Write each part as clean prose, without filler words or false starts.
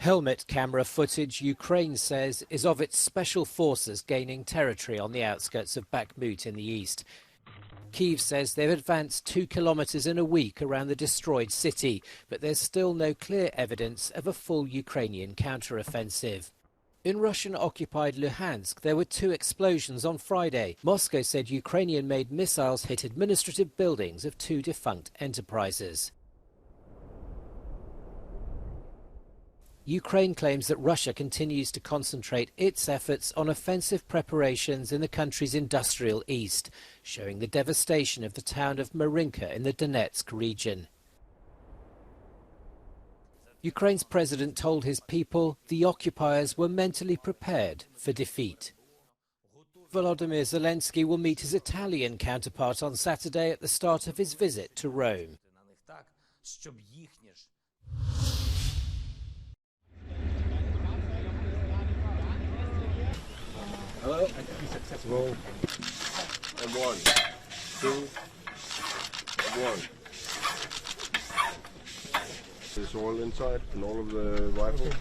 Helmet camera footage Ukraine says is of its special forces gaining territory on the outskirts of Bakhmut in the east. Kyiv says they've advanced 2 kilometers in a week around the destroyed city, but there's still no clear evidence of a full Ukrainian counteroffensive. In Russian-occupied Luhansk, there were 2 explosions on Friday. Moscow said Ukrainian-made missiles hit administrative buildings of 2 defunct enterprises. Ukraine claims that Russia continues to concentrate its efforts on offensive preparations in the country's industrial east, showing the devastation of the town of Marinka in the Donetsk region. Ukraine's president told his people the occupiers were mentally prepared for defeat. Volodymyr Zelensky will meet his Italian counterpart on Saturday at the start of his visit to Rome. Hello. Roll. And 1, 2, 1. There's oil inside and all of the rifles.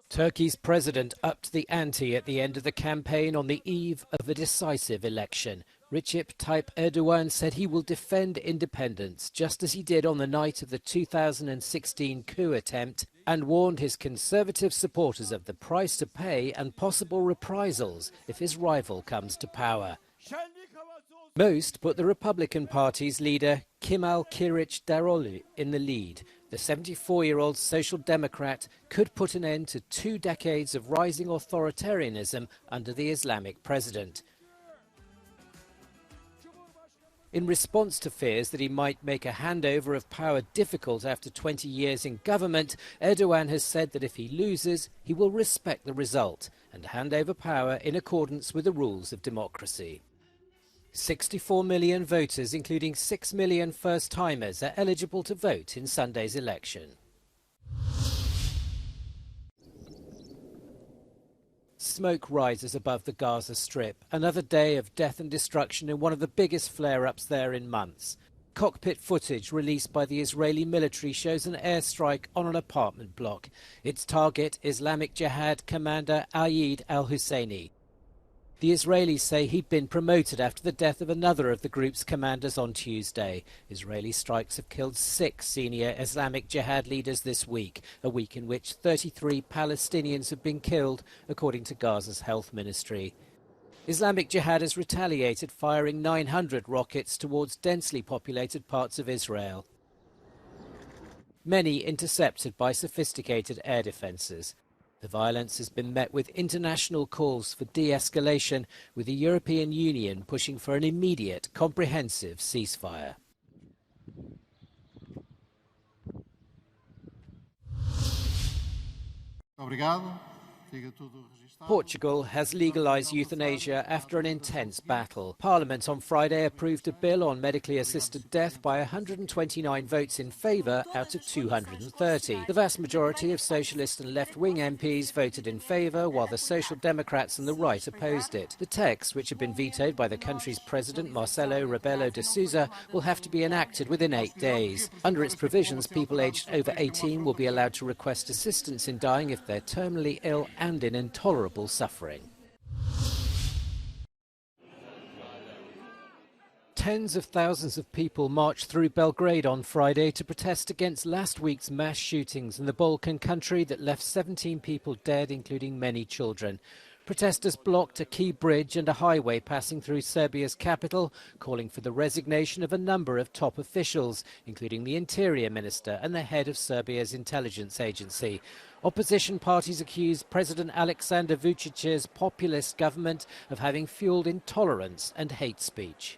Turkey's president upped the ante at the end of the campaign on the eve of a decisive election. Recep Tayyip Erdogan said he will defend independence, just as he did on the night of the 2016 coup attempt, and warned his conservative supporters of the price to pay and possible reprisals if his rival comes to power. Most put the Republican Party's leader Kemal Kılıçdaroğlu in the lead. The 74-year-old Social Democrat could put an end to 2 decades of rising authoritarianism under the Islamic president. In response to fears that he might make a handover of power difficult after 20 years in government, Erdogan has said that if he loses, he will respect the result and hand over power in accordance with the rules of democracy. 64 million voters, including 6 million first-timers, are eligible to vote in Sunday's election. Smoke rises above the Gaza Strip. Another day of death and destruction in one of the biggest flare-ups there in months. Cockpit footage released by the Israeli military shows an airstrike on an apartment block. Its target, Islamic Jihad commander Ayyad al-Husseini. The Israelis say he'd been promoted after the death of another of the group's commanders on Tuesday. Israeli strikes have killed 6 senior Islamic Jihad leaders this week, a week in which 33 Palestinians have been killed, according to Gaza's health ministry. Islamic Jihad has retaliated, firing 900 rockets towards densely populated parts of Israel, many intercepted by sophisticated air defences. The violence has been met with international calls for de-escalation, with the European Union pushing for an immediate, comprehensive ceasefire. Portugal has legalised euthanasia after an intense battle. Parliament on Friday approved a bill on medically assisted death by 129 votes in favour out of 230. The vast majority of socialist and left-wing MPs voted in favour, while the Social Democrats and the right opposed it. The text, which had been vetoed by the country's president Marcelo Rebelo de Sousa, will have to be enacted within 8 days. Under its provisions, people aged over 18 will be allowed to request assistance in dying if they're terminally ill and in intolerable suffering. Tens of thousands of people marched through Belgrade on Friday to protest against last week's mass shootings in the Balkan country that left 17 people dead, including many children. Protesters blocked a key bridge and a highway passing through Serbia's capital, calling for the resignation of a number of top officials, including the Interior Minister and the head of Serbia's intelligence agency. Opposition parties accused President Aleksandar Vučić's populist government of having fueled intolerance and hate speech.